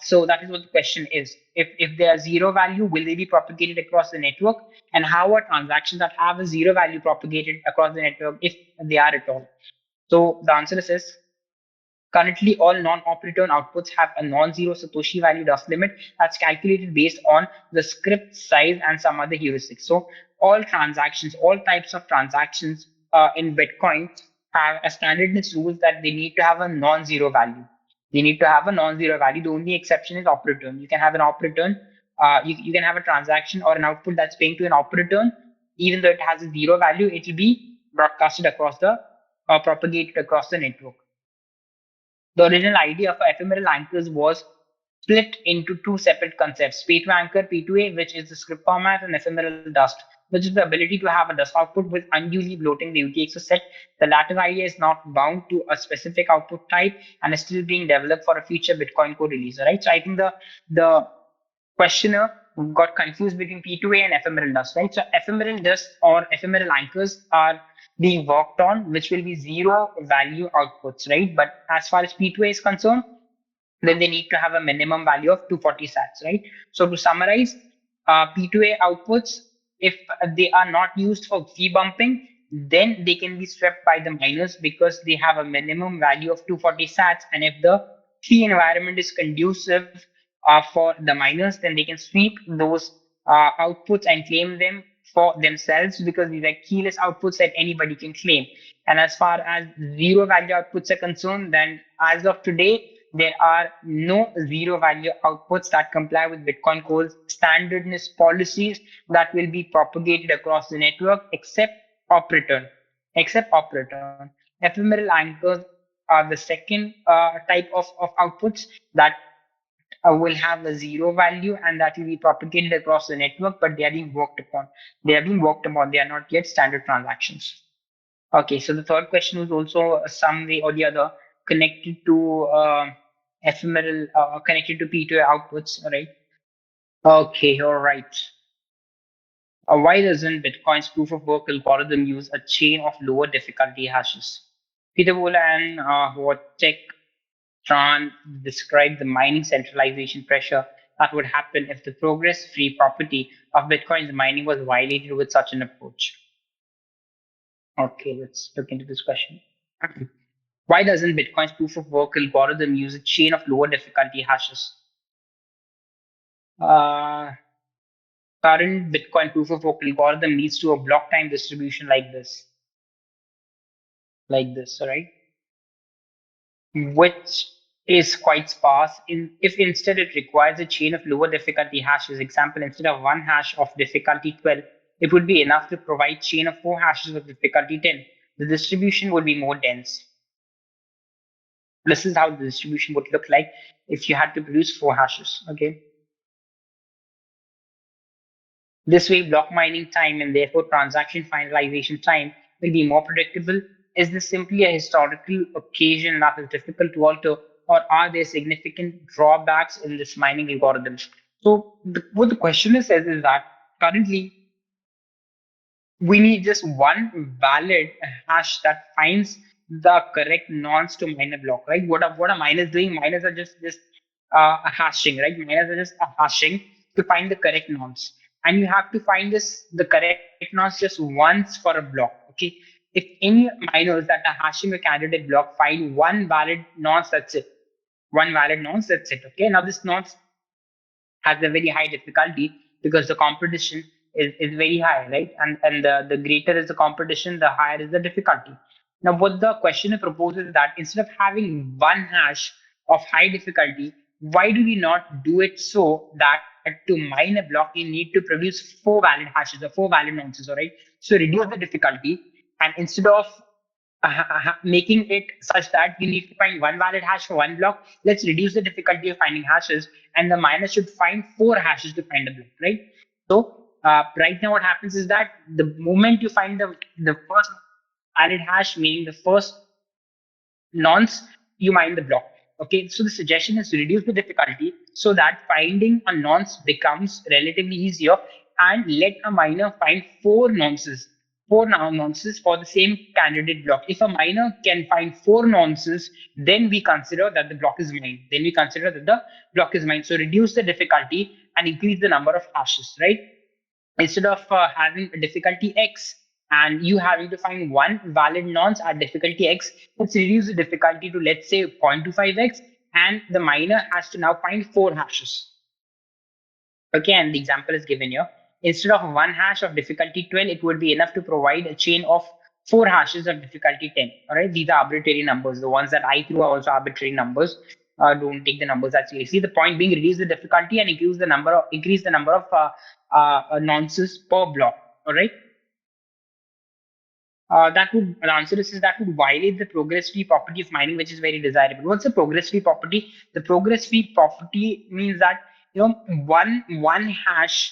[SPEAKER 1] So that is what the question is. If they are zero value, will they be propagated across the network? And how are transactions that have a zero value propagated across the network if they are at all? So the answer is yes. Currently, all non-operator outputs have a non-zero Satoshi value dust limit that's calculated based on the script size and some other heuristics. So all transactions, all types of transactions in Bitcoin have a standardness rules that they need to have a non-zero value. They need to have a non-zero value. The only exception is operator. You can have an operator. You can have a transaction or an output that's paying to an operator, even though it has a zero value, it will be broadcasted across the propagated across the network. The original idea for ephemeral anchors was split into two separate concepts, pay-to-anchor, P2A, which is the script format, and ephemeral dust, which is the ability to have a dust output with unduly bloating the UTXO set. The latter idea is not bound to a specific output type and is still being developed for a future Bitcoin Core release. Right. So I think the questioner got confused between P2A and ephemeral dust, right? So ephemeral dust or ephemeral anchors are being worked on, which will be zero value outputs, right? But as far as P2A is concerned, then they need to have a minimum value of 240 sats, right? So to summarize, P2A outputs, if they are not used for fee bumping, then they can be swept by the miners because they have a minimum value of 240 sats. And if the fee environment is conducive for the miners, then they can sweep those outputs and claim them for themselves because these are keyless outputs that anybody can claim. And as far as zero value outputs are concerned, then as of today, there are no zero value outputs that comply with Bitcoin Core's standardness policies that will be propagated across the network except op return. Except op return. Ephemeral anchors are the second type of outputs that will have a zero value and that will be propagated across the network, but they are being worked upon. They are being worked upon. They are not yet standard transactions. Okay, so the third question was also some way or the other connected to ephemeral, connected to P2A outputs, all right? Okay, all right. Why doesn't Bitcoin's proof of work algorithm use a chain of lower difficulty hashes? Peter Bola and Wojciech Tran described the mining centralization pressure that would happen if the progress-free property of Bitcoin's mining was violated with such an approach. Okay, let's look into this question. Why doesn't Bitcoin's proof of work algorithm use a chain of lower difficulty hashes? Uh, Current Bitcoin proof of work algorithm leads to a block time distribution like this, all right? Which is quite sparse. If instead it requires a chain of lower difficulty hashes, example, instead of one hash of difficulty 12, it would be enough to provide chain of four hashes of difficulty 10. The distribution would be more dense. This is how the distribution would look like if you had to produce four hashes, okay? This way, block mining time and therefore transaction finalization time will be more predictable. Is this simply a historical occasion that is difficult to alter, or are there significant drawbacks in this mining algorithm? So, what the questioner says is that currently we need just one valid hash that finds the correct nonce to mine a block, right? What are miners doing? Miners are just hashing, right? Miners are just hashing to find the correct nonce, and you have to find the correct nonce just once for a block. Okay, if any miners that are hashing a candidate block find one valid nonce, that's it. One valid nonce, that's it. Okay, now this nonce has a very high difficulty because the competition is very high, right? And the greater is the competition, the higher is the difficulty. Now, what the questioner proposes is that instead of having one hash of high difficulty, why do we not do it so that to mine a block, you need to produce four valid hashes or four valid nonces, all right? So reduce the difficulty, and instead of making it such that you need to find one valid hash for one block, let's reduce the difficulty of finding hashes, and the miner should find four hashes to find a block, right? So right now what happens is that the moment you find the first valid hash, meaning the first nonce, you mine the block. Okay, so the suggestion is to reduce the difficulty so that finding a nonce becomes relatively easier, and let a miner find four nonces, nonces for the same candidate block. If a miner can find four nonces, then we consider that the block is mined. Then we consider that the block is mined. So reduce the difficulty and increase the number of hashes, right? Instead of having a difficulty X and you having to find one valid nonce at difficulty X, let's reduce the difficulty to, let's say, 0.25x, and the miner has to now find four hashes. Okay, and the example is given here. Instead of one hash of difficulty 12, it would be enough to provide a chain of four hashes of difficulty 10. All right, these are arbitrary numbers. The ones that I threw are also arbitrary numbers. Don't take the numbers that seriously. The point being, reduce the difficulty and increase the number of nonces per block. All right. The answer is that would violate the progress-free property of mining, which is very desirable. What's the progress-free property? The progress-free property means that one hash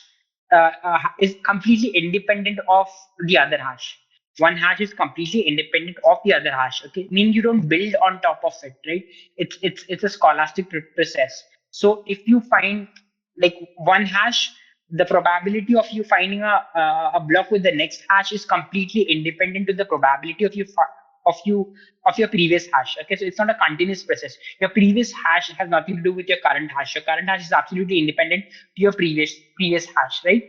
[SPEAKER 1] is completely independent of the other hash. One hash is completely independent of the other hash. Okay, meaning you don't build on top of it, right? It's a scholastic process. So if you find like one hash, the probability of you finding a block with the next hash is completely independent to the probability of you of your previous hash. Okay, so it's not a continuous process. Your previous hash has nothing to do with your current hash. Your current hash is absolutely independent to your previous hash, right?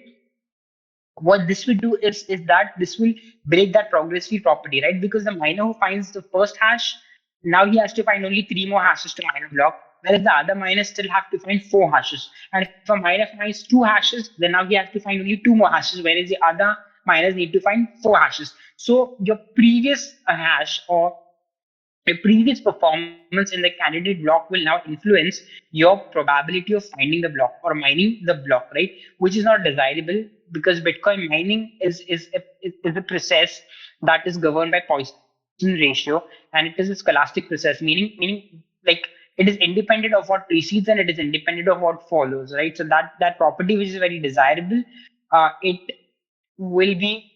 [SPEAKER 1] What this will do is that this will break that progress-free property, right? Because the miner who finds the first hash, now he has to find only three more hashes to mine a block, whereas the other miners still have to find four hashes. And if a miner finds two hashes, then now he has to find only two more hashes, whereas the other miners need to find four hashes. So your previous hash, or a previous performance in the candidate block will now influence your probability of finding the block or mining the block, right? Which is not desirable because Bitcoin mining is a process that is governed by Poisson ratio, and it is a scholastic process, meaning like it is independent of what precedes and it is independent of what follows, right? So that property which is very desirable, it will be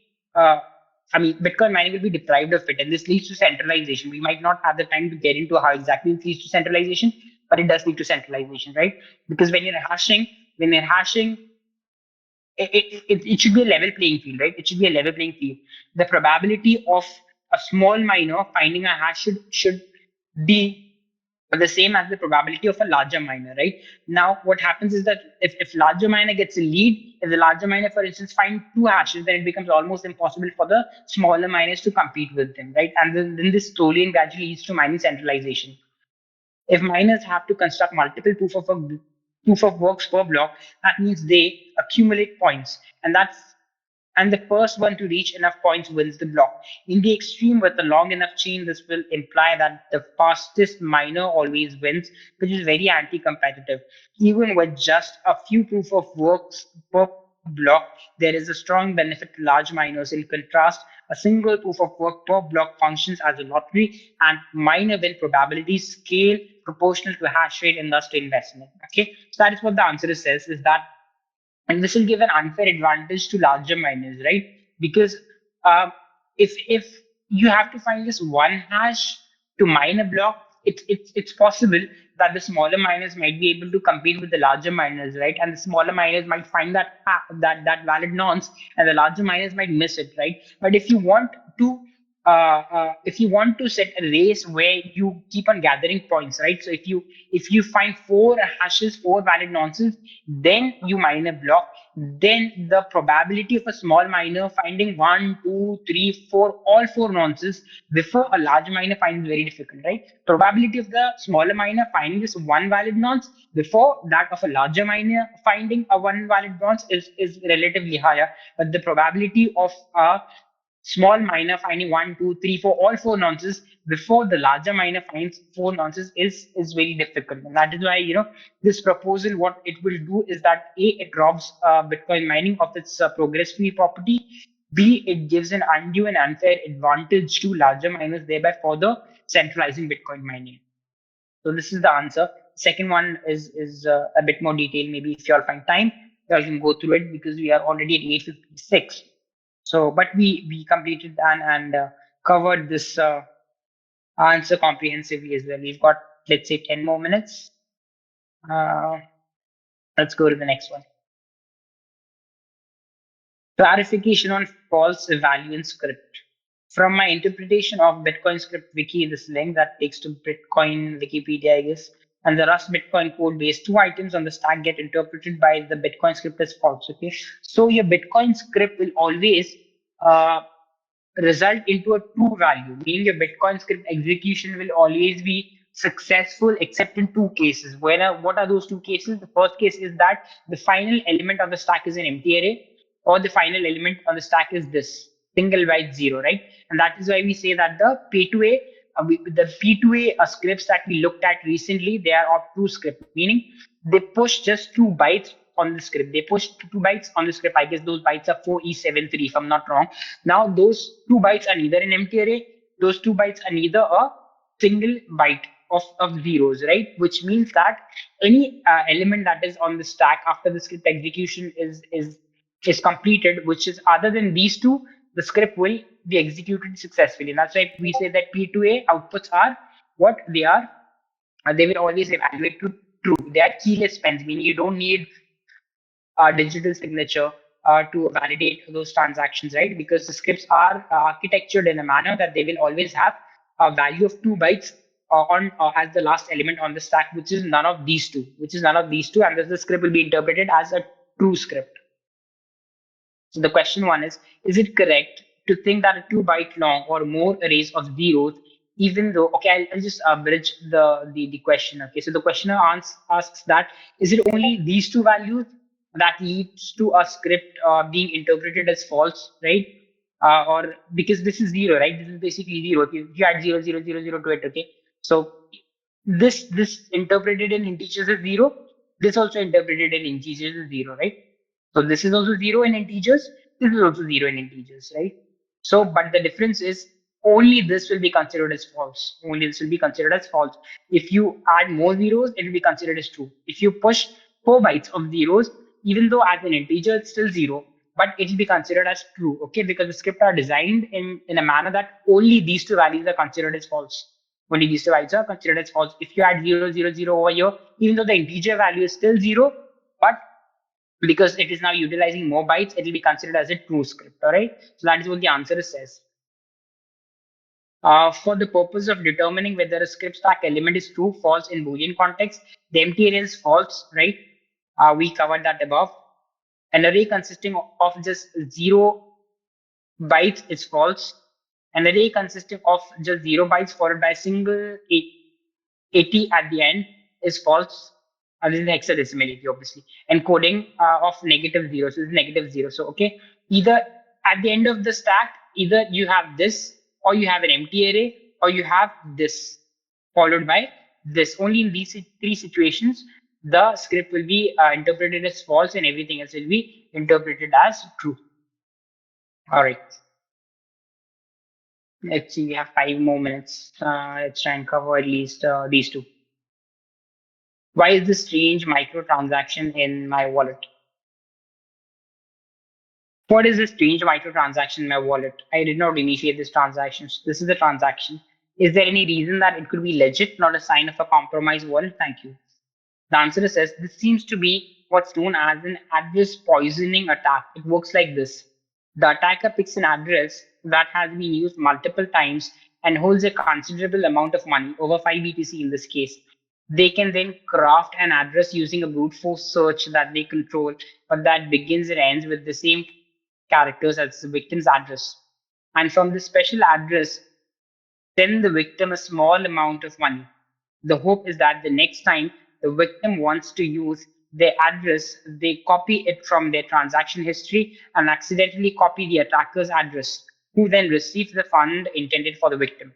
[SPEAKER 1] Bitcoin mining will be deprived of it, and this leads to centralization. We might not have the time to get into how exactly it leads to centralization, but it does lead to centralization, right? Because when you're hashing, it should be a level playing field, right? It should be a level playing field. The probability of a small miner finding a hash should be the same as the probability of a larger miner, right? Now, what happens is that if larger miner gets a lead, if the larger miner, for instance, find two hashes, then it becomes almost impossible for the smaller miners to compete with them, right? And then this slowly and gradually leads to mining centralization. If miners have to construct multiple proof of works per block, that means they accumulate points, and the first one to reach enough points wins the block. In the extreme, with a long enough chain, this will imply that the fastest miner always wins, which is very anti-competitive. Even with just a few proof of works per block, there is a strong benefit to large miners. In contrast, a single proof of work per block functions as a lottery, and miner win probabilities scale proportional to hash rate and thus to investment. Okay, so that is what the answer says, is that, and this will give an unfair advantage to larger miners, right? Because uh, if you have to find this one hash to mine a block, it's possible that the smaller miners might be able to compete with the larger miners, right? And the smaller miners might find that valid nonce, and the larger miners might miss it, right? But to if you want to set a race where you keep on gathering points, right? So if you find four hashes, four valid nonces, then you mine a block. Then the probability of a small miner finding one, two, three, four, all four nonces before a large miner finds very difficult, right? Probability of the smaller miner finding this one valid nonce before that of a larger miner finding a one valid nonce is relatively higher, but the probability of a small miner finding one, two, three, four, all four nonces before the larger miner finds four nonces is very difficult. And that is why, this proposal, what it will do is that A, it robs Bitcoin mining of its progress fee property. B, it gives an undue and unfair advantage to larger miners, thereby further centralizing Bitcoin mining. So this is the answer. Second one is a bit more detailed. Maybe if you all find time, you all can go through it because we are already at 8:56. So, but we completed and covered this answer comprehensively as well. We've got, let's say, 10 more minutes. Uh, let's go to the next one. Clarification on false value in script. From my interpretation of Bitcoin script wiki, this link that takes to Bitcoin Wikipedia, I guess, and the Rust Bitcoin code base, two items on the stack get interpreted by the Bitcoin script as false. Okay, so your Bitcoin script will always uh, result into a true value, meaning your Bitcoin script execution will always be successful except in two cases. What are those two cases? The first case is that the final element of the stack is an empty array, or the final element on the stack is this single byte zero, right? And that is why we say that the P2A, the P2A scripts that we looked at recently, they are of true script, meaning they push just 2 bytes on the script. They push 2 bytes on the script. I guess those bytes are 4E73, if I'm not wrong. Now, those 2 bytes are neither an empty array, those 2 bytes are neither a single byte of zeros, right? Which means that any element that is on the stack after the script execution is completed, which is other than these two, the script will be executed successfully. And that's why we say that P2A outputs are what they are. They will always evaluate to true. They are keyless pens, meaning you don't need digital signature to validate those transactions, right? Because the scripts are architectured in a manner that they will always have a value of 2 bytes on as the last element on the stack, which is none of these two, and thus the script will be interpreted as a true script. So the question one is it correct to think that a 2 byte long or more arrays of zeros, even though, okay, I'll just bridge the question. Okay, so the questioner asks that, is it only these two values that leads to a script being interpreted as false, right? or because this is zero, right? This is basically zero. If you add zero, zero, zero, zero to it, okay. So this interpreted in integers is zero. This also interpreted in integers is zero, right? So this is also zero in integers. This is also zero in integers, right? So, but the difference is only this will be considered as false. Only this will be considered as false. If you add more zeros, it will be considered as true. If you push 4 bytes of zeros, even though as an integer it's still zero, but it will be considered as true, okay? Because the script are designed in a manner that only these two values are considered as false. Only these two values are considered as false. If you add 0, 0, 0 over here, even though the integer value is still zero, but because it is now utilizing more bytes, it will be considered as a true script. All right. So that is what the answer says. For the purpose of determining whether a script stack element is true, false in Boolean context, the empty array is false, right? We covered that above. An array consisting of just 0 bytes is false. An array consisting of just 0 bytes followed by a single 80 at the end is false. This is hexadecimal 80, obviously. Encoding of negative zero. So this is negative zero. So, okay, either at the end of the stack, either you have this, or you have an empty array, or you have this followed by this. Only in these three situations, the script will be interpreted as false and everything else will be interpreted as true. All right. Let's see, we have 5 more minutes. Let's try and cover at least these two. Why is this strange microtransaction in my wallet? What is this strange microtransaction in my wallet? I did not initiate this transaction. This is a transaction. Is there any reason that it could be legit, not a sign of a compromised wallet? Thank you. The answer says this seems to be what's known as an address poisoning attack. It works like this. The attacker picks an address that has been used multiple times and holds a considerable amount of money, over 5 BTC in this case. They can then craft an address using a brute force search that they control, but that begins and ends with the same characters as the victim's address. And from this special address, send the victim a small amount of money. The hope is that the next time the victim wants to use their address, they copy it from their transaction history and accidentally copy the attacker's address, who then receives the fund intended for the victim.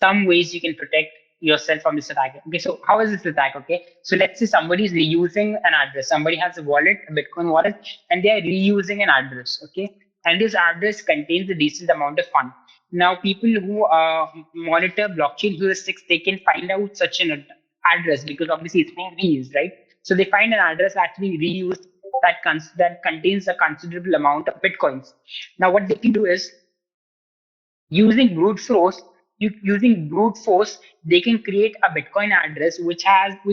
[SPEAKER 1] Some ways you can protect yourself from this attack. Okay, so how is this attack? Okay, so let's say somebody is reusing an address. Somebody has a wallet, a Bitcoin wallet, and they are reusing an address. Okay, and this address contains a decent amount of fund. Now, people who monitor blockchain heuristics, they can find out such an address because obviously it's being reused, right? So they find an address actually reused that contains a considerable amount of bitcoins. Now, what they can do is using brute force using brute force, they can create a Bitcoin address which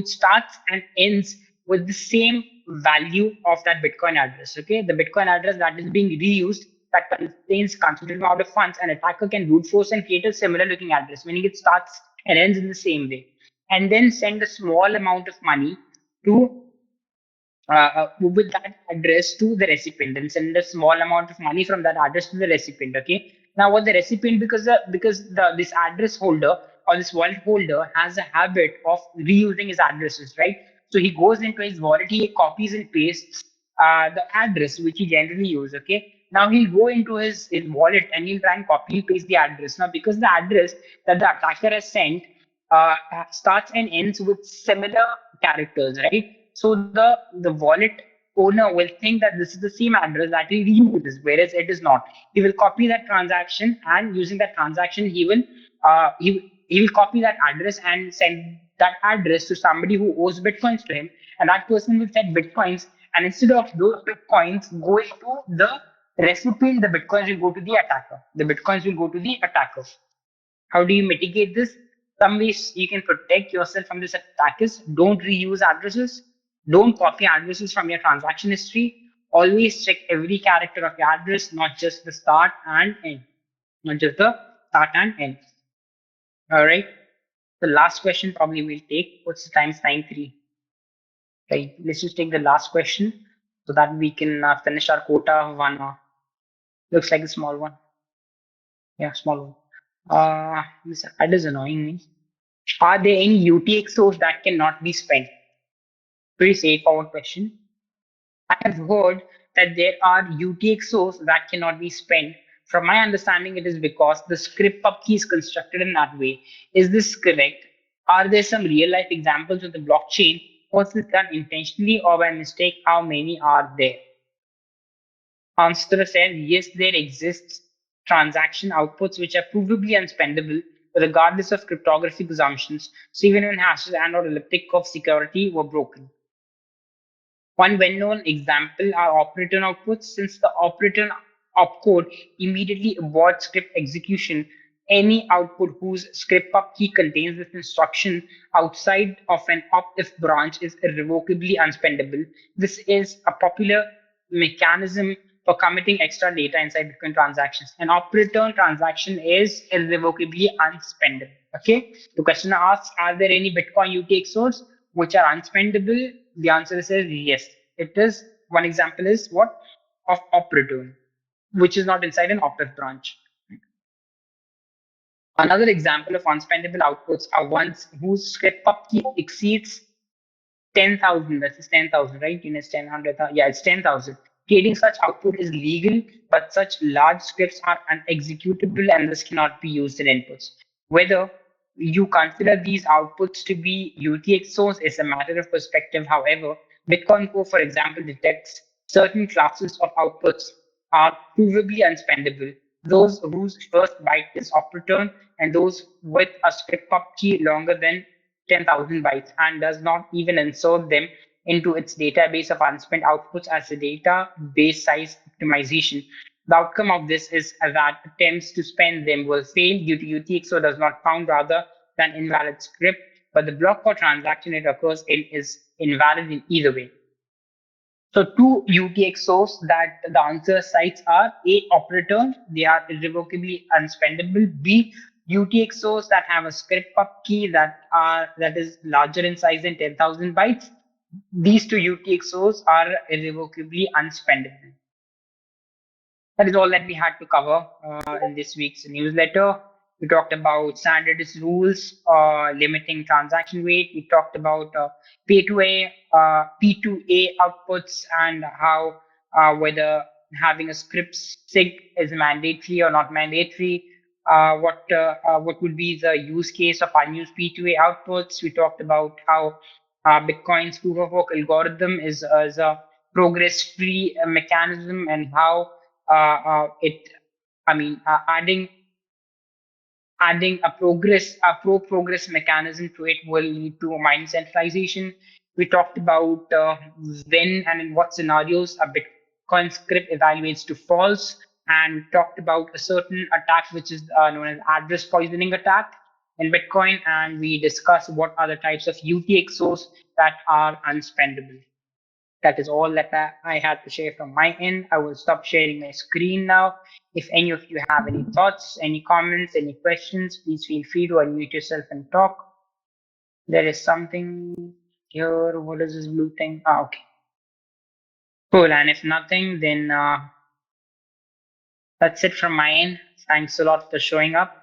[SPEAKER 1] starts and ends with the same value of that Bitcoin address. Okay, the Bitcoin address that is being reused, that contains considerable amount of funds. An attacker can brute force and create a similar looking address, meaning it starts and ends in the same way, and then send a small amount of money to with that address to the recipient and send a small amount of money from that address to the recipient. Okay. Now, what the recipient, because this address holder or this wallet holder has a habit of reusing his addresses, right? So he goes into his wallet, he copies and pastes the address which he generally uses. Okay. Now he'll go into his wallet and he'll try and copy and paste the address. Now, because the address that the attacker has sent starts and ends with similar characters, right? So the wallet owner will think that this is the same address that he reuses, whereas it is not. He will copy that transaction, and using that transaction, he will copy that address and send that address to somebody who owes bitcoins to him, and that person will send bitcoins. And instead of those bitcoins going to the recipient, the bitcoins will go to the attacker. The bitcoins will go to the attacker. How do you mitigate this? Some ways you can protect yourself from this attack is don't reuse addresses, don't copy addresses from your transaction history. Always check every character of your address, not just the start and end. Not just the start and end. All right. The last question probably we'll take. What's the time? It's 9:03. Right. Let's just take the last question so that we can finish our quota of 1 hour. Looks like a small one. Yeah, small one. This ad is annoying me. Are there any UTXOs that cannot be spent? Pretty straightforward question. I have heard that there are UTXOs that cannot be spent. From my understanding, it is because the script pub key is constructed in that way. Is this correct? Are there some real life examples of the blockchain? Was this done intentionally or by mistake? How many are there? Answer says yes, there exists transaction outputs which are provably unspendable regardless of cryptographic assumptions. So even when hashes and or elliptic curve security were broken. One well-known example are operator outputs. Since the operator opcode immediately aborts script execution, any output whose script pub key contains this instruction outside of an op-if branch is irrevocably unspendable. This is a popular mechanism for committing extra data inside Bitcoin transactions. An operator transaction is irrevocably unspendable. Okay. The question asks, are there any Bitcoin UTXOs which are unspendable? The answer is yes. It is. One example is what? Of op return, which is not inside an op-if branch. Another example of unspendable outputs are ones whose script pub key exceeds 10,000. That is 10,000, right? It's 10,000. Yeah, it's 10,000. Creating such output is legal, but such large scripts are unexecutable and this cannot be used in inputs. Whether you consider these outputs to be UTXOs is a matter of perspective. However, Bitcoin Core, for example, detects certain classes of outputs are provably unspendable. Those whose first byte is op return and those with a script pub key longer than 10,000 bytes and does not even insert them into its database of unspent outputs as a database size optimization. The outcome of this is that attempts to spend them will fail due to UTXO does not count rather than invalid script, but the block or transaction it occurs in is invalid in either way. So two UTXOs that the answer sites are A, operator, they are irrevocably unspendable. B, UTXOs that have a script pub key that is larger in size than 10,000 bytes. These two UTXOs are irrevocably unspendable. That is all that we had to cover in this week's newsletter. We talked about standardness rules, limiting transaction weight. We talked about P2A outputs and how whether having a scriptSig is mandatory or not mandatory. What would be the use case of unused P2A outputs? We talked about how Bitcoin's proof of work algorithm is a progress-free mechanism and how it I mean adding a pro progress mechanism to it will lead to mine centralization. We talked about when and in what scenarios a Bitcoin script evaluates to false, and talked about a certain attack which is known as address poisoning attack in Bitcoin, and we discussed what are the types of UTXOs that are unspendable. That is all that I had to share from my end. I will stop sharing my screen now. If any of you have any thoughts, any comments, any questions, please feel free to unmute yourself and talk. There is something here. What is this blue thing? Okay. Cool. And if nothing, then that's it from my end. Thanks a lot for showing up.